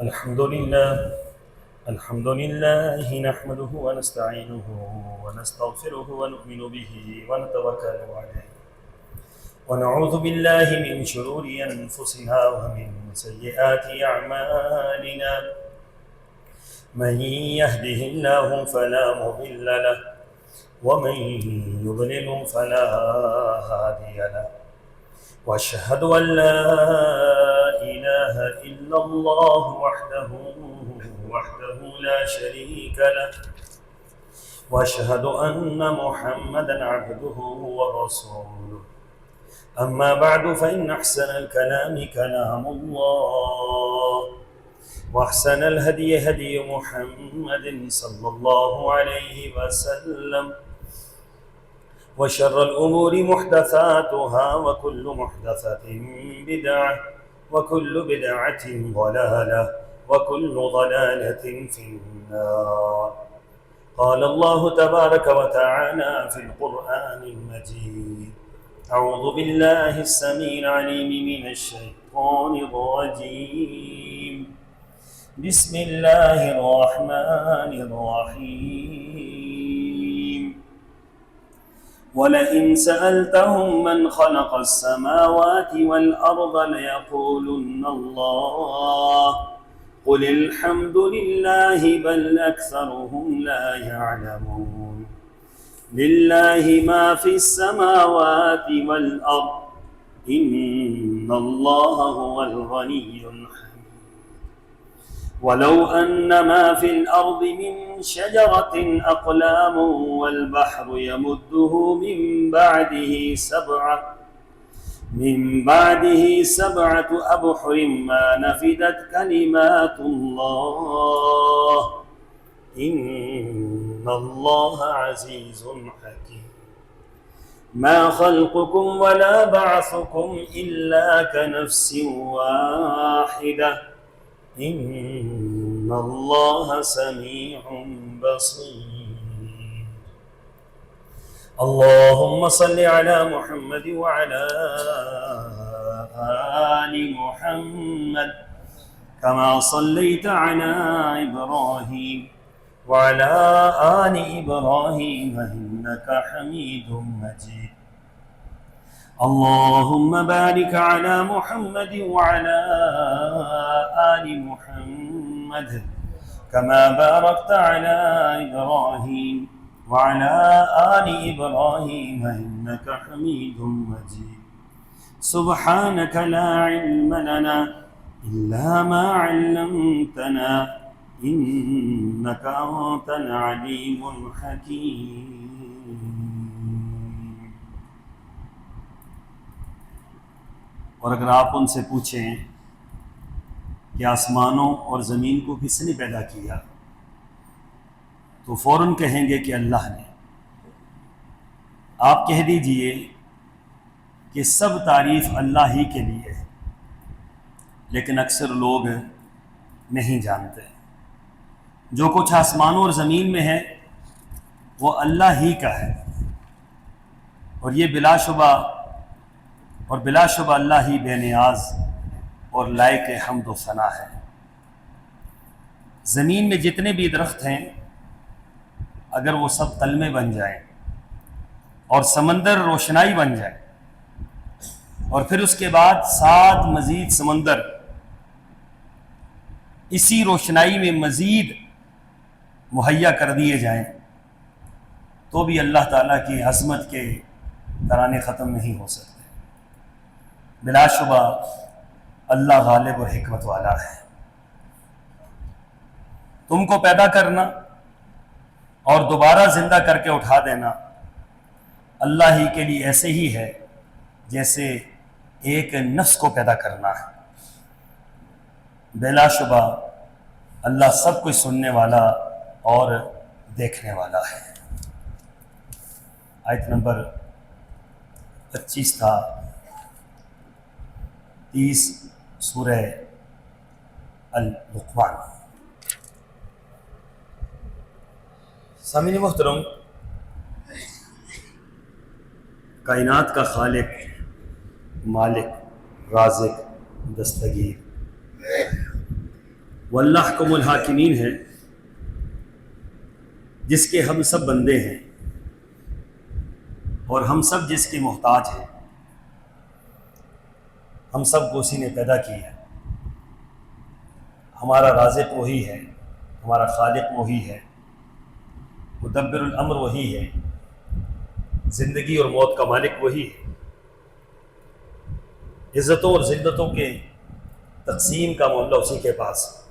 الحمد لله نحمده ونستعينه ونستغفره ونؤمن به ونتوكل عليه ونعوذ بالله من شرور أنفسنا ومن سيئات أعمالنا. من يهده الله فلا مضل له ومن يضلل فلا هادي له، وأشهد أن لا إله إلا الله وحده لا شريك له، وأشهد أن محمدا عبده ورسوله. أما بعد، فإن أحسن الكلام كلام الله، وأحسن الهدي هدي محمد صلى الله عليه وسلم، وشر الأمور محدثاتها، وكل محدثة بدعة، وكل بدعة ضلالة، وكل ضلالة في النار. قال الله تبارك وتعالى في القرآن المجيد: أعوذ بالله السميع العليم من الشيطان الرجيم. بسم الله الرحمن الرحيم. ولئن سألتهم من خلق السماوات والأرض ليقولن الله قل الحمد لله بل أكثرهم لا يعلمون. لله ما في السماوات والأرض إن الله هو الغني الحميد. ولو أن ما في الأرض من شجرة أقلام والبحر يمده من بعده سبعة أبحر ما نفدت كلمات الله إن الله عزيز حكيم. ما خلقكم ولا بعثكم إلا كنفس واحدة إن الله سميع بصير. اللهم صل على محمد وعلى آل محمد كما صليت على إبراهيم وعلى آل إبراهيم إنك حميد مجيد. اللهم بارك على محمد وعلى آل محمد كما باركت على إبراهيم وعلى آل إبراهيم إنك حميد مجيد. سبحانك لا علم لنا إلا ما علمتنا إنك أنت العليم الحكيم. اور اگر آپ ان سے پوچھیں کہ آسمانوں اور زمین کو کس نے پیدا کیا تو فوراً کہیں گے کہ اللہ نے. آپ کہہ دیجئے کہ سب تعریف اللہ ہی کے لیے ہے، لیکن اکثر لوگ نہیں جانتے. جو کچھ آسمانوں اور زمین میں ہے وہ اللہ ہی کا ہے، اور یہ بلا شبہ اللہ ہی بے نیاز اور لائق حمد و ثنا ہے. زمین میں جتنے بھی درخت ہیں اگر وہ سب کلمے بن جائیں اور سمندر روشنائی بن جائے اور پھر اس کے بعد 7 مزید سمندر اسی روشنائی میں مزید مہیا کر دیے جائیں تو بھی اللہ تعالیٰ کی عظمت کے ترانے ختم نہیں ہو سکتے. بلا شبہ اللہ غالب اور حکمت والا ہے. تم کو پیدا کرنا اور دوبارہ زندہ کر کے اٹھا دینا اللہ ہی کے لیے ایسے ہی ہے جیسے ایک نفس کو پیدا کرنا ہے. بلا شبہ اللہ سب کچھ سننے والا اور دیکھنے والا ہے. آیت نمبر 25 تھا 30 سورہ اللقمان. سامعین محترم، کائنات کا خالق، مالک، رازق، دستگیر وَاللَّحْكُمُ الْحَاكِمِينَ ہے جس کے ہم سب بندے ہیں اور ہم سب جس کے محتاج ہیں. ہم سب کو اسی نے پیدا کیا ہے. ہمارا رازق وہی ہے, ہمارا خالق وہی ہے, مدبر الامر وہی ہے, زندگی اور موت کا مالک وہی ہے. عزتوں اور ذلتوں کے تقسیم کا معاملہ اسی کے پاس ہے.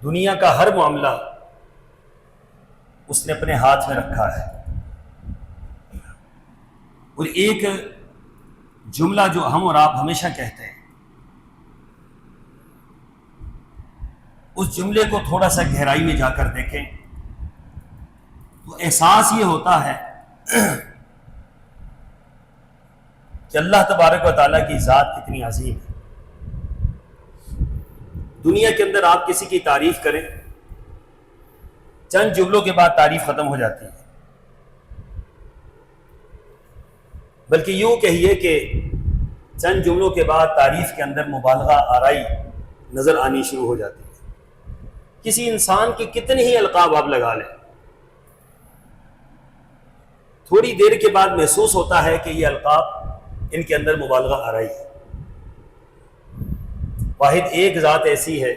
دنیا کا ہر معاملہ اس نے اپنے ہاتھ میں رکھا ہے. اور ایک جملہ جو ہم اور آپ ہمیشہ کہتے ہیں, اس جملے کو تھوڑا سا گہرائی میں جا کر دیکھیں تو احساس یہ ہوتا ہے کہ اللہ تبارک و تعالیٰ کی ذات کتنی عظیم ہے. دنیا کے اندر آپ کسی کی تعریف کریں, چند جملوں کے بعد تعریف ختم ہو جاتی ہے. بلکہ یوں کہیے کہ چند جملوں کے بعد تعریف کے اندر مبالغہ آرائی نظر آنی شروع ہو جاتی ہے. کسی انسان کے کتنے ہی القاب آپ لگا لیں, تھوڑی دیر کے بعد محسوس ہوتا ہے کہ یہ القاب ان کے اندر مبالغہ آرائی ہے. واحد ایک ذات ایسی ہے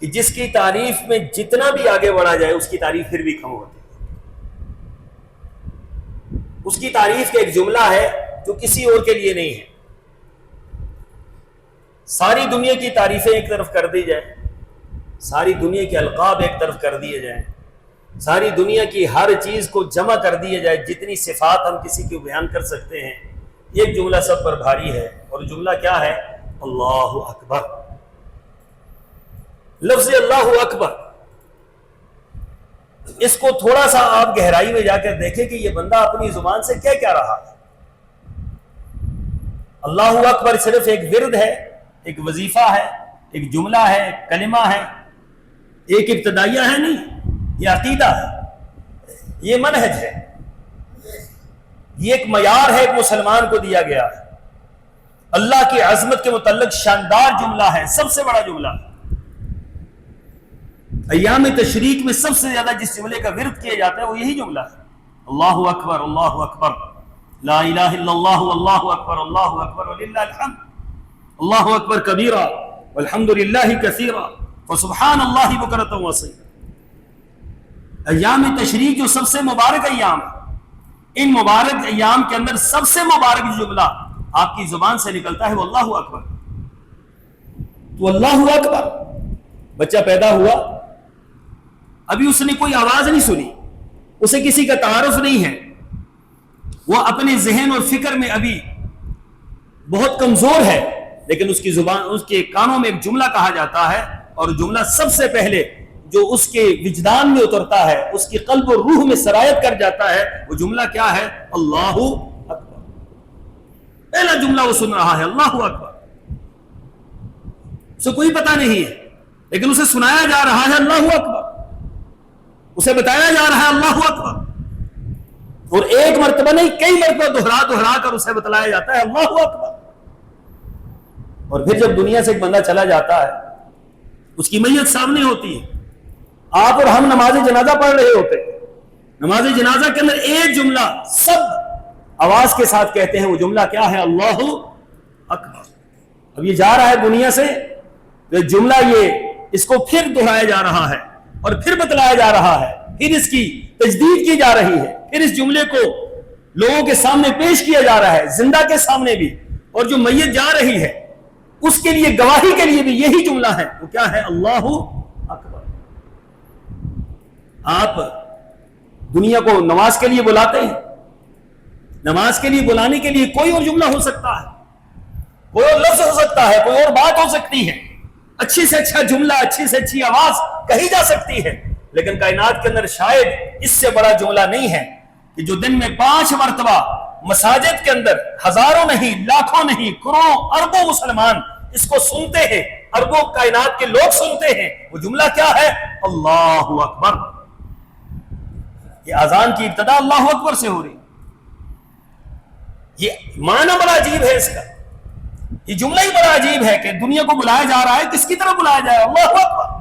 کہ جس کی تعریف میں جتنا بھی آگے بڑھا جائے اس کی تعریف پھر بھی کم ہوتی ہے. اس کی تعریف کا ایک جملہ ہے جو کسی اور کے لیے نہیں ہے. ساری دنیا کی تعریفیں ایک طرف کر دی جائیں, ساری دنیا کے القاب ایک طرف کر دیے جائیں, ساری دنیا کی ہر چیز کو جمع کر دیا جائے, جتنی صفات ہم کسی کو بیان کر سکتے ہیں, ایک جملہ سب پر بھاری ہے. اور جملہ کیا ہے؟ اللہ اکبر. لفظ اللہ اکبر, اس کو تھوڑا سا آپ گہرائی میں جا کر دیکھیں کہ یہ بندہ اپنی زبان سے کیا رہا ہے. اللہ اکبر صرف ایک ورد ہے, ایک وظیفہ ہے, ایک جملہ ہے, ایک کلمہ ہے, ایک ابتدائیہ ہے نہیں, یہ عقیدہ ہے, یہ منہج ہے, یہ ایک معیار ہے ایک مسلمان کو دیا گیا ہے. اللہ کی عظمت کے متعلق شاندار جملہ ہے, سب سے بڑا جملہ ہے. ایام تشریق میں سب سے زیادہ جس جملے کا ورد کیا جاتا ہے وہ یہی جملہ ہے, اللہ اکبر, اللہ اکبر, لا الہ الا اللہ, اللہ اکبر, اللہ اکبر وللہ الحمد, اللہ اکبر کبیرا والحمد للہ کثیرا وسبحان اللہ بکرۃ واصیلا. ایام تشریق جو سب سے مبارک ایام ہے, ان مبارک ایام کے اندر سب سے مبارک جملہ آپ کی زبان سے نکلتا ہے وہ اللہ اکبر. تو اللہ اکبر, بچہ پیدا ہوا, ابھی اس نے کوئی آواز نہیں سنی, اسے کسی کا تعارف نہیں ہے, وہ اپنے ذہن اور فکر میں ابھی بہت کمزور ہے, لیکن اس کی زبان, اس کے کانوں میں ایک جملہ کہا جاتا ہے, اور جملہ سب سے پہلے جو اس کے وجدان میں اترتا ہے, اس کی قلب اور روح میں سرایت کر جاتا ہے, وہ جملہ کیا ہے؟ اللہ اکبر. پہلا جملہ وہ سن رہا ہے اللہ اکبر, اسے کوئی پتہ نہیں ہے, لیکن اسے سنایا جا رہا ہے اللہ اکبر, اسے بتایا جا رہا ہے اللہ اکبر, اور ایک مرتبہ نہیں کئی مرتبہ دہرا کر اسے بتلایا جاتا ہے اللہ اکبر. اور پھر جب دنیا سے ایک بندہ چلا جاتا ہے, اس کی میت سامنے ہوتی ہے, آپ اور ہم نماز جنازہ پڑھ رہے ہوتے ہیں, نماز جنازہ کے اندر ایک جملہ سب آواز کے ساتھ کہتے ہیں, وہ جملہ کیا ہے؟ اللہ اکبر. اب یہ جا رہا ہے دنیا سے, تو جملہ یہ اس کو پھر دہرایا جا رہا ہے اور پھر بتلایا جا رہا ہے, پھر اس کی تجدید کی جا رہی ہے, پھر اس جملے کو لوگوں کے سامنے پیش کیا جا رہا ہے, زندہ کے سامنے بھی, اور جو میت جا رہی ہے اس کے لیے گواہی کے لیے بھی یہی جملہ ہے, وہ کیا ہے؟ اللہ اکبر. آپ دنیا کو نماز کے لیے بلاتے ہیں, نماز کے لیے بلانے کے لیے کوئی اور جملہ ہو سکتا ہے, کوئی اور لفظ ہو سکتا ہے, کوئی اور بات ہو سکتی ہے, اچھی سے اچھا جملہ, اچھی سے اچھی آواز کہی جا سکتی ہے, لیکن کائنات کے اندر شاید اس سے بڑا جملہ نہیں ہے کہ جو دن میں 5 مرتبہ مساجد کے اندر ہزاروں نہیں, لاکھوں نہیں, کروڑوں اربوں مسلمان اس کو سنتے ہیں, اربوں کائنات کے لوگ سنتے ہیں. وہ جملہ کیا ہے؟ اللہ اکبر. یہ اذان کی ابتدا اللہ اکبر سے ہو رہی, یہ معنی بڑا عجیب ہے اس کا. یہ جملہ ہی بڑا عجیب ہے کہ دنیا کو بلایا جا رہا ہے، کس کی طرف بلایا جائے؟ اللہ اکبر.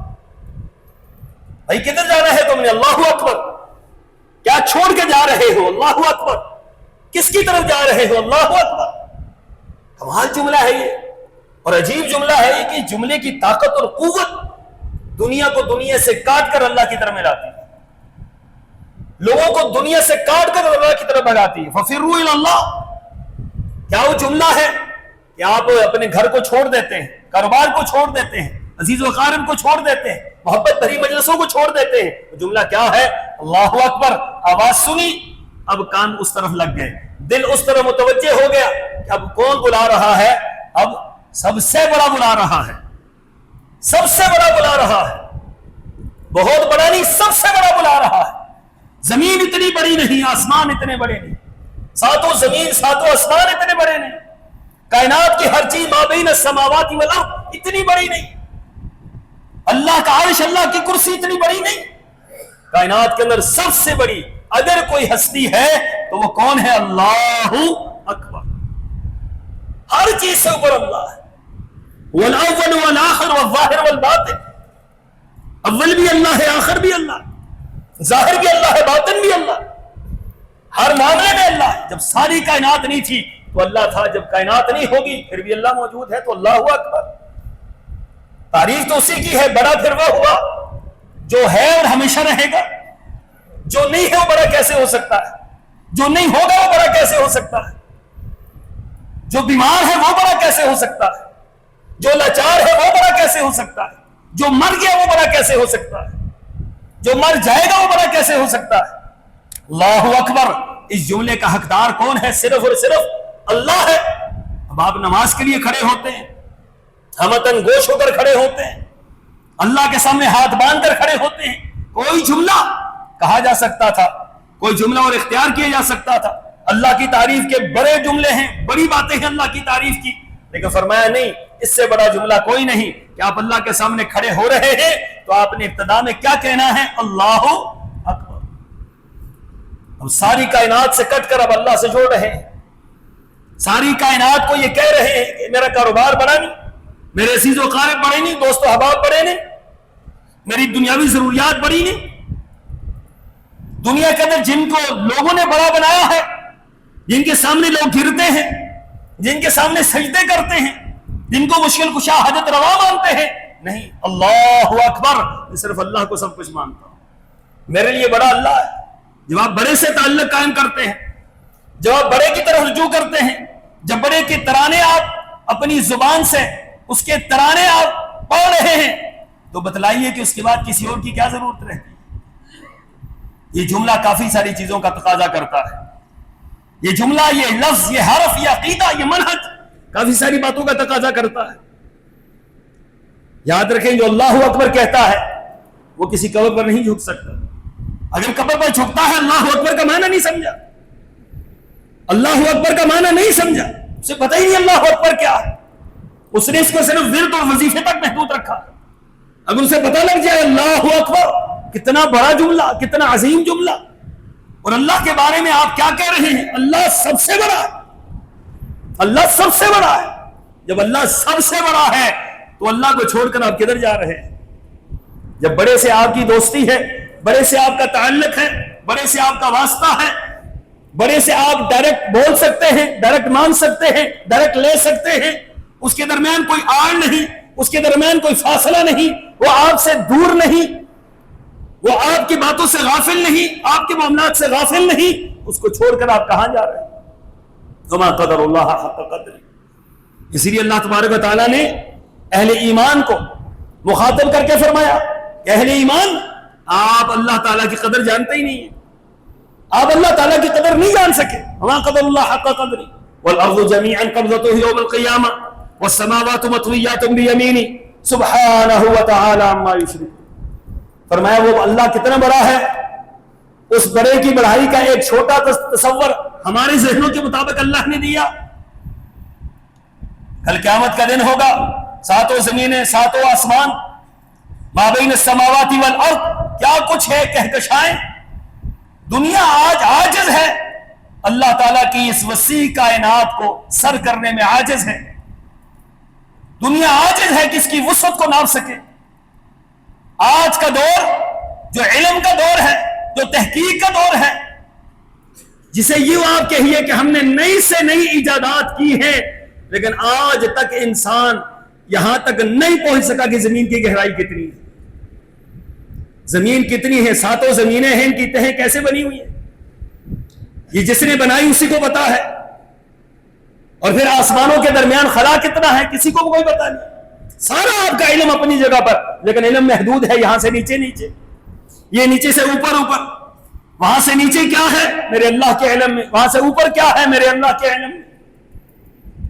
بھائی کدھر جانا ہے تم نے؟ اللہ اکبر. کیا چھوڑ کے جا رہے ہو؟ اللہ اکبر. کس کی طرف جا رہے ہو؟ اللہ اکبر. کمال جملہ ہے یہ، اور عجیب جملہ ہے یہ کہ جملے کی طاقت اور قوت دنیا کو دنیا سے کاٹ کر اللہ کی طرف ملاتی ہے، لوگوں کو دنیا سے کاٹ کر اللہ کی طرف بھگاتی ہے. ففروا الی اللہ. کیا وہ جملہ ہے کہ آپ اپنے گھر کو چھوڑ دیتے ہیں، کاروبار کو چھوڑ دیتے ہیں، عزیز و اقارب کو چھوڑ دیتے ہیں، محبت بھری مجلسوں کو چھوڑ دیتے ہیں؟ وہ جملہ کیا ہے؟ اللہ اکبر. آواز سنی، اب کان اس طرف لگ گئے، دل اس طرف متوجہ ہو گیا کہ اب کون بلا رہا ہے؟ اب سب سے بڑا بلا رہا ہے، سب سے بڑا بلا رہا ہے، بہت بڑا نہیں، سب سے بڑا بلا رہا ہے. زمین اتنی بڑی نہیں، آسمان اتنے بڑے نہیں، ساتوں زمین ساتوں آسمان اتنے بڑے نہیں، کائنات کی ہر چیز ما بین السماوات والارض اتنی بڑی نہیں، اللہ کا عرش، اللہ کی کرسی اتنی بڑی نہیں. کائنات کے اندر سب سے بڑی اگر کوئی ہستی ہے تو وہ کون ہے؟ اللہ اکبر. ہر چیز سے اوپر اللہ ہے. والاول والآخر والظاہر والباطن. اول بھی اللہ ہے، آخر بھی اللہ، ظاہر بھی اللہ ہے، باطن بھی اللہ، ہر معاملے میں اللہ ہے. جب ساری کائنات نہیں تھی تو اللہ تھا، جب کائنات نہیں ہوگی پھر بھی اللہ موجود ہے، تو اللہ اکبر. تعریف تو اسی کی ہے. بڑا پھر وہ ہوا جو ہے اور ہمیشہ رہے گا. جو نہیں ہے وہ بڑا کیسے ہو سکتا ہے؟ جو نہیں ہوگا وہ بڑا کیسے ہو سکتا ہے؟ جو بیمار ہے وہ بڑا کیسے ہو سکتا ہے؟ جو لاچار ہے وہ بڑا کیسے ہو سکتا ہے؟ جو مر گیا وہ بڑا کیسے ہو سکتا ہے؟ جو مر جائے گا وہ بڑا کیسے ہو سکتا ہے؟ اللہ اکبر. اس جملے کا حقدار کون ہے؟ صرف اور صرف اللہ ہے. اب آپ نماز کے لیے کھڑے ہوتے ہیں، ہمتن گوش ہو کر کھڑے ہوتے ہیں، اللہ کے سامنے ہاتھ باندھ کر کھڑے ہوتے ہیں. کوئی جملہ کہا جا سکتا تھا، کوئی جملہ اور اختیار کیا جا سکتا تھا. اللہ کی تعریف کے بڑے جملے ہیں، بڑی باتیں ہیں اللہ کی تعریف کی، لیکن فرمایا نہیں، اس سے بڑا جملہ کوئی نہیں کہ آپ اللہ کے سامنے کھڑے ہو رہے ہیں تو آپ نے ابتدا میں کیا کہنا ہے؟ اللہ اکبر. ہم ساری کائنات سے کٹ کر اب اللہ سے جوڑ رہے ہیں. ساری کائنات کو یہ کہہ رہے ہیں کہ میرا کاروبار بڑا نہیں، میرے عزیز و اقارب بڑے نہیں، دوست و احباب بڑے نہیں، میری دنیاوی ضروریات بڑی نہیں. دنیا کے اندر جن کو لوگوں نے بڑا بنایا ہے، جن کے سامنے لوگ گرتے ہیں، جن کے سامنے سجدے کرتے ہیں، جن کو مشکل کشا حاجت روا مانتے ہیں، نہیں، اللہ اکبر. میں صرف اللہ کو سب کچھ مانتا ہوں، میرے لیے بڑا اللہ ہے. جب آپ بڑے سے تعلق قائم کرتے ہیں، جب آپ بڑے کی طرف رجوع کرتے ہیں، جب بڑے کے ترانے آپ اپنی زبان سے اس کے ترانے آپ پڑھ رہے ہیں، تو بتلائیے کہ اس کے بعد کسی اور کی کیا ضرورت رہتی ہے؟ یہ جملہ کافی ساری چیزوں کا تقاضا کرتا ہے. یہ جملہ، یہ لفظ، یہ حرف، یہ عقیدہ، یہ منہج کافی ساری باتوں کا تقاضا کرتا ہے. یاد رکھیں، جو اللہ اکبر کہتا ہے وہ کسی قبر پر نہیں جھک سکتا. اگر قبر پر جھکتا ہے، اللہ اکبر کا معنی نہیں سمجھا، اللہ اکبر کا معنی نہیں سمجھا، اسے پتہ ہی نہیں اللہ اکبر کیا ہے. اس نے اس کو صرف ورد اور وظیفے تک محدود رکھا. اگر اسے پتہ لگ جائے اللہ اکبر کتنا بڑا جملہ، کتنا عظیم جملہ، اور اللہ کے بارے میں آپ کیا کہہ رہے ہیں؟ اللہ سب سے بڑا ہے، اللہ سب سے بڑا ہے. جب اللہ سب سے بڑا ہے تو اللہ کو چھوڑ کر آپ کدھر جا رہے ہیں؟ جب بڑے سے آپ کی دوستی ہے، بڑے سے آپ کا تعلق ہے، بڑے سے آپ کا واسطہ ہے، بڑے سے آپ ڈائریکٹ بول سکتے ہیں، ڈائریکٹ مان سکتے ہیں، ڈائریکٹ لے سکتے ہیں، اس کے درمیان کوئی آڑ نہیں، اس کے درمیان کوئی فاصلہ نہیں، وہ آپ سے دور نہیں، وہ آپ کی باتوں سے غافل نہیں، آپ کے معاملات سے غافل نہیں. اس کو چھوڑ کر آپ کہاں جا رہے ہیں؟ وما قدر اللہ حق قدر. اسی لیے اللہ تبارک و تعالیٰ نے اہل ایمان کو مخاطب کر کے فرمایا کہ اہل ایمان، آپ اللہ تعالیٰ کی قدر جانتے ہی نہیں ہیں، آپ اللہ تعالیٰ کی قدر نہیں جان سکے. وما قدر اللہ حق قدر والارض جميعا قبضته يوم القيامة والسماوات مطويات بيمينه سبحانه وتعالى عما يشركون. فرمایا وہ اللہ کتنا بڑا ہے، اس بڑے کی بڑائی کا ایک چھوٹا تصور ہمارے ذہنوں کے مطابق اللہ نے دیا. کل قیامت کا دن ہوگا، ساتوں زمینیں، ساتوں آسمان، ما بین السماوات والارض، کیا کچھ ہے کہکشائیں. دنیا آج عاجز ہے، اللہ تعالیٰ کی اس وسیع کائنات کو سر کرنے میں عاجز ہے. دنیا عاجز ہے کہ اس کی وسعت کو ناپ سکے. آج کا دور جو علم کا دور ہے، جو تحقیق کا دور ہے، جسے یوں آپ کہیے کہ ہم نے نئی سے نئی ایجادات کی ہیں، لیکن آج تک انسان یہاں تک نہیں پہنچ سکا کہ زمین کی گہرائی کتنی ہے، زمین کتنی ہے، 7 زمینیں ہیں، ان کی تہیں کیسے بنی ہوئی ہیں، یہ جس نے بنائی اسی کو پتا ہے. اور پھر آسمانوں کے درمیان خلا کتنا ہے، کسی کو کوئی پتا نہیں. سارا آپ کا علم اپنی جگہ پر، لیکن علم محدود ہے. یہاں سے نیچے نیچے، یہ نیچے سے اوپر اوپر، وہاں سے نیچے کیا ہے میرے اللہ کے علم میں، وہاں سے اوپر کیا ہے میرے اللہ کے علم میں.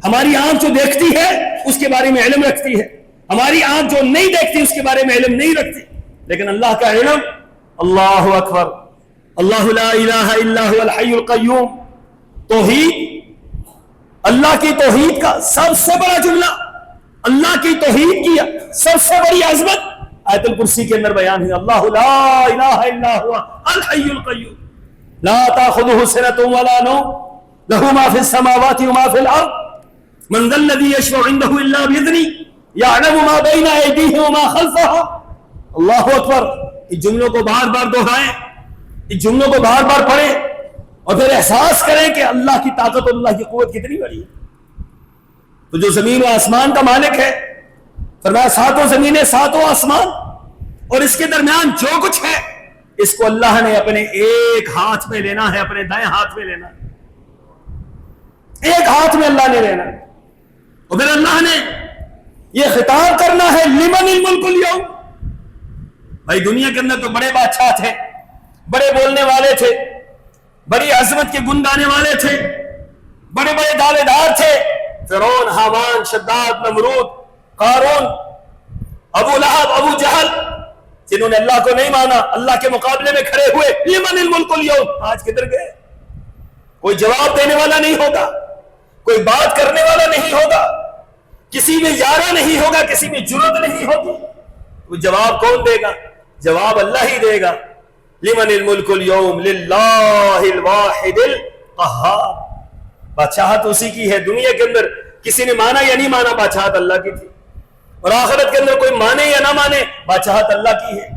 ہماری آنکھ جو دیکھتی ہے اس کے بارے میں علم رکھتی ہے، ہماری آنکھ جو نہیں دیکھتی اس کے بارے میں علم نہیں رکھتی. لیکن اللہ کا علم، اللہ اکبر، اللہ لا الہ الا هو الحی القیوم. توحید، اللہ کی توحید کا سب سے بڑا جملہ، اللہ کی توحید کی سب سے بڑی عظمت آیت الکرسی کے اندر بیان ہے. اللہ لا الہ الا هو الحی القیوم لا تاخذہ سنۃ ولا نوم له ما فی السماوات وما فی الارض من ذا الذی یشفع عنده الا باذنہ یعلم ما بین ایدیہم وما خلفہم. اللہ اکبر. اس جملوں کو بار بار دہرائیں، اس جملوں کو بار بار پڑھیں اور پھر احساس کریں کہ اللہ کی طاقت اور اللہ کی قوت کتنی بڑی ہے. تو جو زمین و آسمان کا مالک ہے، فرمایا 7 زمینیں 7 آسمان، اور اس کے درمیان جو کچھ ہے اس کو اللہ نے اپنے ایک ہاتھ میں لینا ہے، اپنے دائیں ہاتھ میں لینا ہے، ایک ہاتھ میں اللہ نے لینا ہے. اور پھر اللہ نے یہ خطاب کرنا ہے لمن الملک اليوم. بھائی دنیا کے اندر تو بڑے بادشاہ تھے، بڑے بولنے والے تھے، بڑی عظمت کے گن گانے والے تھے، بڑے بڑے دعوے دار تھے، فرعون، حامان، شداد، نمرود، قارون، ابو لہب، ابو جہل، جنہوں نے اللہ کو نہیں مانا، اللہ کے مقابلے میں کھڑے ہوئے. لمن الملک اليوم، آج کدھر گئے؟ کوئی جواب دینے والا نہیں ہوگا، کوئی بات کرنے والا نہیں ہوگا، کسی میں یارہ نہیں ہوگا، کسی میں جرأت نہیں ہوگی. وہ جواب کون دے گا؟ جواب اللہ ہی دے گا. لمن الملک اليوم للہ الواحد القہار. بادشاہت اسی کی ہے. دنیا کے اندر کسی نے مانا یا نہیں مانا، بادشاہت اللہ کی تھی، اور آخرت کے اندر کوئی مانے یا نہ مانے، بادشاہت اللہ کی ہے.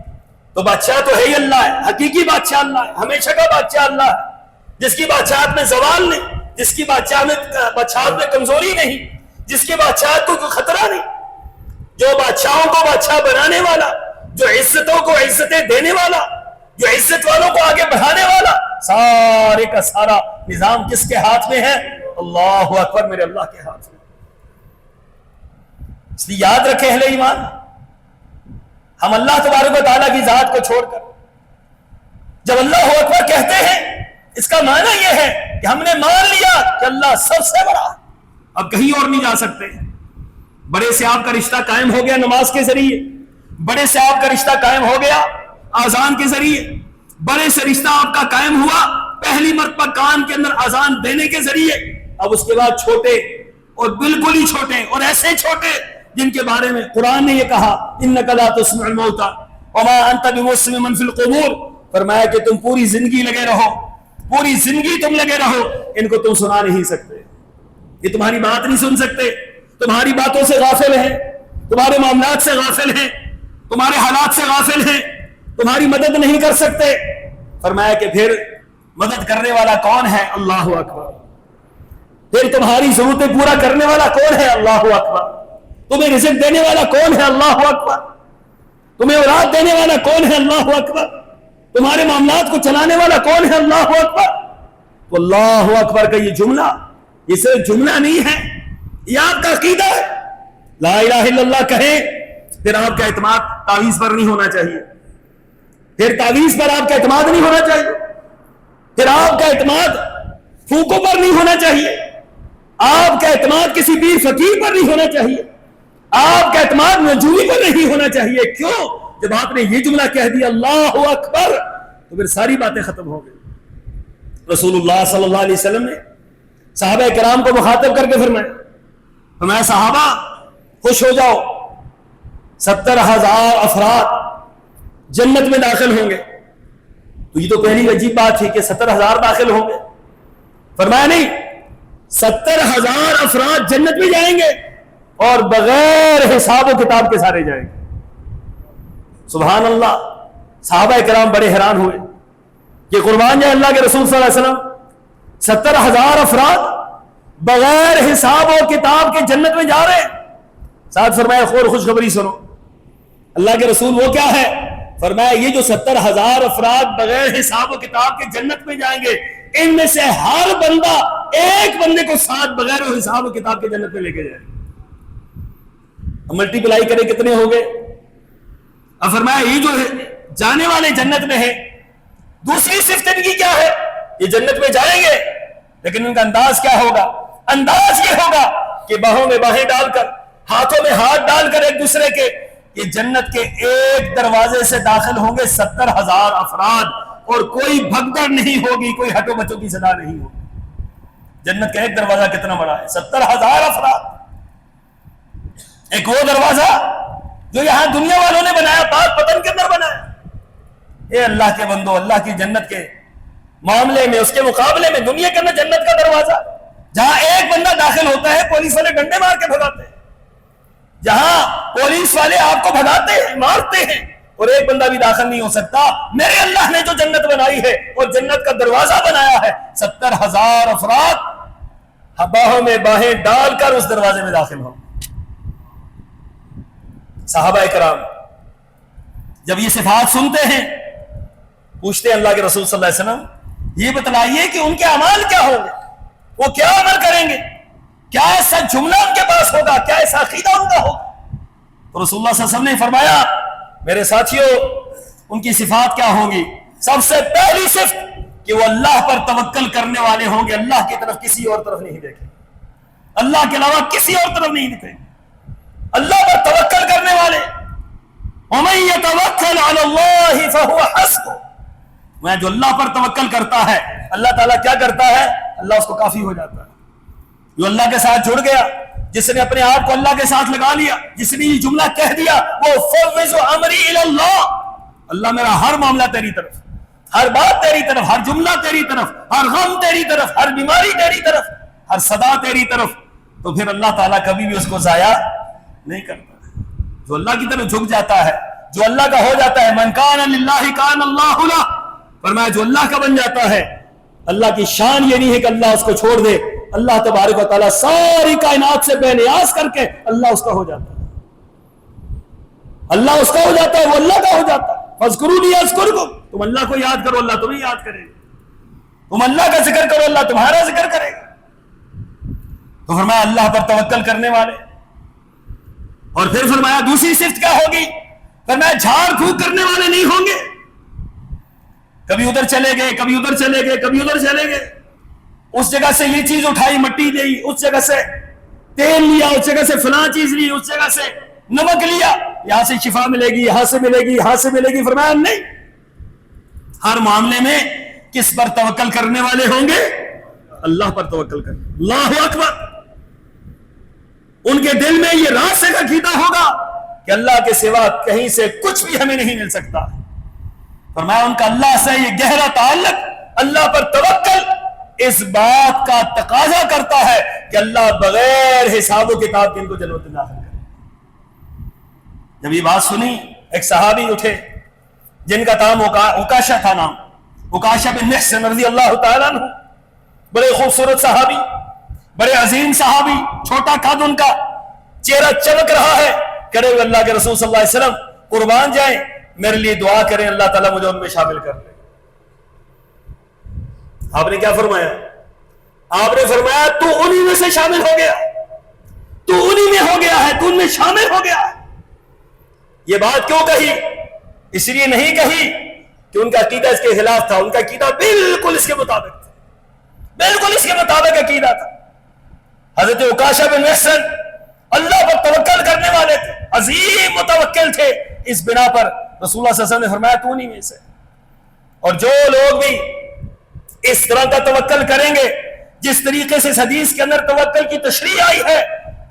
تو بادشاہ تو ہے ہی اللہ ہے، حقیقی بادشاہ اللہ ہے، ہمیشہ کا بادشاہ اللہ ہے، جس کی بادشاہت میں زوال نہیں، جس کی بادشاہت میں کمزوری نہیں، جس کی بادشاہت کو کوئی خطرہ نہیں، جو بادشاہوں کو بادشاہ بنانے والا، جو عزتوں کو عزتیں دینے والا، جو عزت والوں کو آگے بڑھانے والا. سارے کا سارا نظام کس کے ہاتھ میں ہے؟ اللہ اکبر، میرے اللہ کے ہاتھ میں. اس لیے یاد رکھیں اہل ایمان، ہم اللہ تبارک و تعالیٰ کی ذات کو چھوڑ کر جب اللہ اکبر کہتے ہیں، اس کا معنی یہ ہے کہ ہم نے مان لیا کہ اللہ سب سے بڑا، اب کہیں اور نہیں جا سکتے. بڑے سے آپ کا رشتہ قائم ہو گیا نماز کے ذریعے، بڑے سے آپ کا رشتہ قائم ہو گیا آذان کے ذریعے، بڑے سے رشتہ آپ کا قائم ہوا پہلی مرتبہ کان کے اندر آذان دینے کے ذریعے. اب اس کے بعد چھوٹے، اور بالکل ہی چھوٹے، اور ایسے چھوٹے جن کے بارے میں قرآن نے یہ کہا انک لا تسمع الموتى وما انت بمسمع من فی القبور. فرمایا کہ تم پوری زندگی لگے رہو، پوری زندگی تم لگے رہو، ان کو تم سنا نہیں سکتے، یہ تمہاری بات نہیں سن سکتے، تمہاری باتوں سے غافل ہیں، تمہارے معاملات سے غافل ہیں، تمہارے حالات سے غافل ہیں، تمہاری مدد نہیں کر سکتے. فرمایا کہ پھر مدد کرنے والا کون ہے؟ اللہ اکبر. پھر تمہاری ضرورتیں پورا کرنے والا کون ہے؟ اللہ اکبر. تمہیں رزق دینے والا کون ہے؟ اللہ اکبر. تمہیں اولاد دینے والا کون ہے؟ اللہ اکبر. تمہارے معاملات کو چلانے والا کون ہے؟ اللہ اکبر. تو اللہ اکبر کا یہ جملہ، یہ صرف جملہ نہیں ہے، یہ آپ کا عقیدہ ہے. لا الہ الا اللہ کہیں، پھر آپ کا اعتماد تعویذ پر نہیں ہونا چاہیے، پھر تعویذ پر آپ کا اعتماد نہیں ہونا چاہیے، پھر آپ کا اعتماد پھوکوں پر نہیں ہونا چاہیے، آپ کا اعتماد کسی پیر فقیر پر نہیں ہونا چاہیے، آپ کا اعتماد نجومی پر نہیں ہونا چاہیے. کیوں؟ جب آپ نے یہ جملہ کہہ دیا اللہ اکبر، تو پھر ساری باتیں ختم ہو گئی. رسول اللہ صلی اللہ علیہ وسلم نے صحابہ کرام کو مخاطب کر کے فرمایا صحابہ خوش ہو جاؤ، 70,000 افراد جنت میں داخل ہوں گے. تو یہ تو پہلی عجیب بات تھی کہ 70,000 داخل ہوں گے. فرمایا نہیں، 70,000 افراد جنت میں جائیں گے، اور بغیر حساب و کتاب کے سارے جائیں گے. سبحان اللہ. صحابہ کرام بڑے حیران ہوئے کہ قربان جائے اللہ کے رسول صلی اللہ علیہ وسلم 70,000 افراد بغیر حساب و کتاب کے جنت میں جا رہے ہیں. ساتھ فرمایا خور خوشخبری سنو. اللہ کے رسول وہ کیا ہے؟ فرمایا یہ جو 70,000 افراد بغیر حساب و کتاب کے جنت میں جائیں گے ان میں سے ہر بندہ ایک بندے کو ساتھ بغیر حساب و کتاب کے جنت میں لے کے جائے. ملٹی پلائی کرے کتنے ہو گئے؟ اب فرمایا یہ جو جانے والے جنت میں ہے دوسری صفت ان کی کیا ہے؟ یہ جنت میں جائیں گے لیکن ان کا انداز کیا ہوگا؟ انداز یہ ہوگا کہ باہوں میں باہیں ڈال کر ہاتھوں میں ہاتھ ڈال کر ایک دوسرے کے یہ جنت کے ایک دروازے سے داخل ہوں گے 70,000 افراد اور کوئی بھگدڑ نہیں ہوگی, کوئی ہٹو بچوں کی صدا نہیں ہوگی. جنت کا ایک دروازہ کتنا بڑا ہے؟ 70,000 افراد. ایک وہ دروازہ جو یہاں دنیا والوں نے بنایا, پاک پتن کے اندر بنایا. اے اللہ کے بندو, اللہ کی جنت کے معاملے میں اس کے مقابلے میں دنیا کے اندر جنت کا دروازہ جہاں ایک بندہ داخل ہوتا ہے پولیس والے ڈنڈے مار کے بھگاتے ہیں, جہاں پولیس والے آپ کو بھگاتے ہیں مارتے ہیں اور ایک بندہ بھی داخل نہیں ہو سکتا. میرے اللہ نے جو جنت بنائی ہے اور جنت کا دروازہ بنایا ہے 70,000 افراد باہوں میں باہیں ڈال کر اس دروازے میں داخل ہوں. صحابہ کرام جب یہ صفات سنتے ہیں پوچھتے ہیں اللہ کے رسول صلی اللہ علیہ وسلم یہ بتلائیے کہ ان کے اعمال کیا ہوں گے, وہ کیا عمل کریں گے, کیا ایسا جملہ ان کے پاس ہوگا, کیا ایسا عقیدہ ان کا ہوگا. تو رسول اللہ صلی اللہ علیہ وسلم نے فرمایا میرے ساتھیوں ان کی صفات کیا ہوں گی؟ سب سے پہلی صفت کہ وہ اللہ پر توکل کرنے والے ہوں گے, اللہ کی طرف کسی اور طرف نہیں دیکھیں, اللہ کے علاوہ کسی اور طرف نہیں دیکھیں, اللہ پر توکل کرنے والے. وَمَن يَتَوَكَّلْ عَلَى اللَّهِ فَهُوَ حَسْبُهُ. میں جو اللہ پر توکل کرتا ہے اللہ تعالیٰ کیا کرتا ہے؟ اللہ اس کو کافی ہو جاتا ہے. جو اللہ کے ساتھ جڑ گیا, جس نے اپنے آپ کو اللہ کے ساتھ لگا لیا, جس نے یہ جملہ کہہ دیا وہ فَوِّضُ أَمْرِي إِلَى اللَّهِ, اللہ میرا ہر معاملہ تیری طرف, ہر بات تیری طرف, ہر جملہ تیری طرف, ہر غم تیری طرف, ہر بیماری تیری طرف, ہر صدا تیری طرف, تو پھر اللہ تعالیٰ کبھی بھی اس کو ضائع نہیں کرتا. جو اللہ کی طرف جھک جاتا ہے, جو اللہ کا ہو جاتا ہے, من کان للہ کان اللہ لہ, فرمایا جو اللہ کا بن جاتا ہے اللہ کی شان یہ نہیں ہے کہ اللہ اس کو چھوڑ دے, اللہ تبارک و تعالیٰ ساری کائنات سے بے نیاز کر کے اللہ اس کا ہو جاتا ہے, اللہ اس کا ہو جاتا ہے, وہ اللہ کا ہو جاتا ہے. فاذکرونی اذکرکم, تم اللہ کو یاد کرو اللہ تمہیں یاد کرے گا, تم اللہ کا ذکر کرو اللہ تمہارا ذکر کرے گا. تو فرمایا اللہ پر توکل کرنے والے. اور پھر فرمایا دوسری صفت کیا ہوگی؟ فرمایا جھاڑ پھونک کرنے والے نہیں ہوں گے, کبھی ادھر چلے گئے, کبھی ادھر چلے گئے, کبھی ادھر چلے گئے, اس جگہ سے یہ چیز اٹھائی مٹی لی, اس جگہ سے تیل لیا, اس جگہ سے فلاں چیز لی, اس جگہ سے نمک لیا, یہاں سے شفا ملے گی, یہاں سے ملے گی, یہاں سے ملے گی. فرمایا نہیں, ہر معاملے میں کس پر توکل کرنے والے ہوں گے؟ اللہ پر توکل کرنے. اللہ اکبر. ان کے دل میں یہ راسخ عقیدہ ہوگا کہ اللہ کے سوا کہیں سے کچھ بھی ہمیں نہیں مل سکتا. فرمایا ان کا اللہ سے یہ گہرا تعلق, اللہ پر توکل اس بات کا تقاضا کرتا ہے کہ اللہ بغیر حساب و کتاب کے ان کو جنت میں داخل کرے. جب یہ بات سنی ایک صحابی اٹھے جن کا نام عکاشہ تھا, نام عکاشہ بن محصن رضی اللہ تعالیٰ عنہ, بڑے خوبصورت صحابی, بڑے عظیم صحابی, چھوٹا قد ان کا, چہرہ چمک رہا ہے. کرے ہوئے اللہ کے رسول صلی اللہ علیہ وسلم قربان جائیں, میرے لیے دعا کریں اللہ تعالیٰ مجھے ان میں شامل کر لے. آپ نے کیا فرمایا؟ آپ نے فرمایا تو انہی میں سے شامل ہو گیا, تو انہی میں ہو گیا ہے, تو ان میں شامل ہو گیا ہے. یہ بات کیوں کہی؟ اس لیے نہیں کہی کہ ان کا عقیدہ اس کے خلاف تھا, ان کا عقیدہ بالکل اس کے مطابق تھا, بالکل اس کے مطابق عقیدہ تھا. حضرت عکاشہ بن محصن اللہ پر توکل کرنے والے تھے, عظیم متوکل تھے. اس بنا پر رسول اللہ صلی اللہ علیہ وسلم نے فرمایا تو نہیں میں سے. اور جو لوگ بھی اس طرح کا توکل کریں گے جس طریقے سے اس حدیث کے اندر توکل کی تشریح آئی ہے,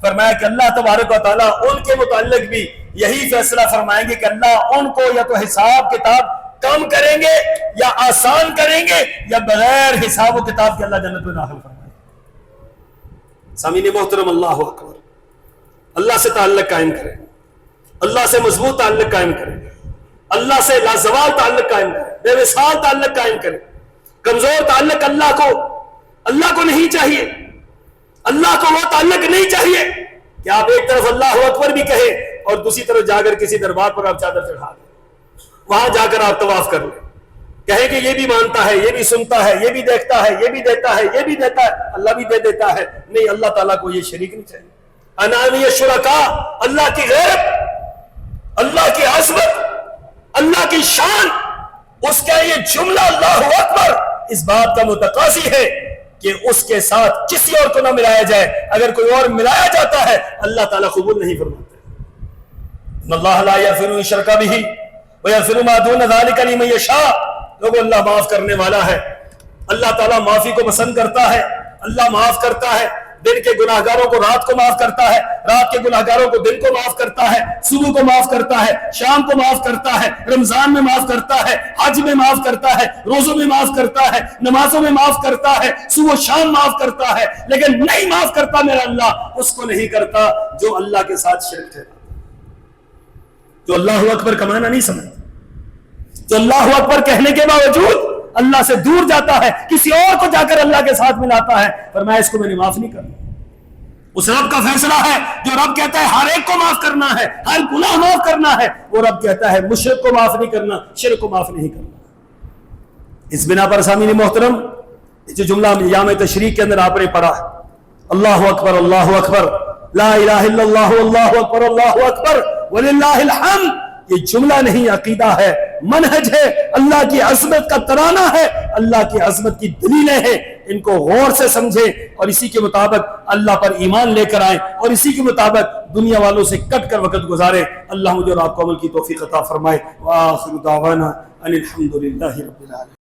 فرمایا کہ اللہ تبارک و تعالیٰ ان کے متعلق بھی یہی فیصلہ فرمائیں گے کہ اللہ ان کو یا تو حساب کتاب کم کریں گے یا آسان کریں گے یا بغیر حساب و کتاب کے اللہ جنت میں داخل فرمائیں گے. سامعین محترم, اللہ اکبر. اللہ سے تعلق قائم کریں، اللہ سے مضبوط تعلق قائم کریں، اللہ سے لازوال تعلق قائم کریں، بے مثال تعلق قائم کریں۔ کمزور تعلق اللہ کو نہیں چاہیے، اللہ کو وہ تعلق نہیں چاہیے کہ آپ ایک طرف اللہ اکبر بھی کہیں اور دوسری طرف جا کر کسی دربار پر آپ چادر چڑھا دیں، وہاں جا کر آپ طواف کر لیں، کہیں کہ یہ بھی مانتا ہے، یہ بھی سنتا ہے، یہ بھی دیکھتا ہے، یہ بھی دیتا ہے، یہ بھی دیتا ہے، اللہ بھی دے دیتا ہے۔ نہیں، اللہ تعالیٰ کو یہ شریک نہیں چاہیے۔ انانی شرکاء، اللہ کی غیرت، اللہ کی عظمت، اللہ کی شان، اس کا یہ جملہ اللہ اکبر اس بات کا متقاضی ہے کہ اس کے ساتھ کسی اور کو نہ ملایا جائے۔ اگر کوئی اور ملایا جاتا ہے اللہ تعالیٰ قبول نہیں فرماتے۔ ان اللہ لا یغفر ان یشرک بہ ویغفر ما دون ذلک لمن یشاء۔ لوگوں، اللہ معاف کرنے والا ہے، اللہ تعالیٰ معافی کو پسند کرتا ہے، اللہ معاف کرتا ہے، دن کے گناہگاروں کو رات کو معاف کرتا ہے، رات کے گناہگاروں کو دن کو معاف کرتا ہے، صبح کو معاف کرتا ہے، شام کو معاف کرتا ہے، رمضان میں معاف کرتا ہے، حج میں معاف کرتا ہے، روزوں میں معاف کرتا ہے، نمازوں میں معاف کرتا ہے، صبح شام معاف کرتا ہے، لیکن نہیں معاف کرتا میرا اللہ اس کو نہیں کرتا جو اللہ کے ساتھ شرک ٹھہراتا، جو اللہ اکبر کا معنی نہیں سمجھتا، جو اللہ اکبر کہنے کے باوجود اللہ سے دور جاتا ہے، کسی اور کو جا کر اللہ کے ساتھ ملاتا ہے، فرمایا اس کو میں نے معاف نہیں کرنا۔ اس رب کا فیصلہ ہے جو رب کہتا ہے ہر ایک کو معاف کرنا ہے، ہر گناہ معاف کرنا ہے، وہ رب کہتا ہے مشرک کو معاف نہیں کرنا، شرک کو معاف نہیں کرنا۔ اس بنا پر سامعین محترم، جو جملہ ایام تشریق کے اندر آپ نے پڑھا، اللہ اکبر اللہ اکبر لا الہ الا اللہ اللہ اکبر اللہ اکبر وللہ الحمد، یہ جملہ نہیں، عقیدہ ہے، منہج ہے، اللہ کی عظمت کا ترانہ ہے، اللہ کی عظمت کی دلیلیں ہیں۔ ان کو غور سے سمجھیں اور اسی کے مطابق اللہ پر ایمان لے کر آئیں اور اسی کے مطابق دنیا والوں سے کٹ کر وقت گزاریں۔ اللہ مجھے اور آپ کو عمل کی توفیق عطا فرمائے۔ وآخر دعوانا ان الحمد للہ رب العالمین۔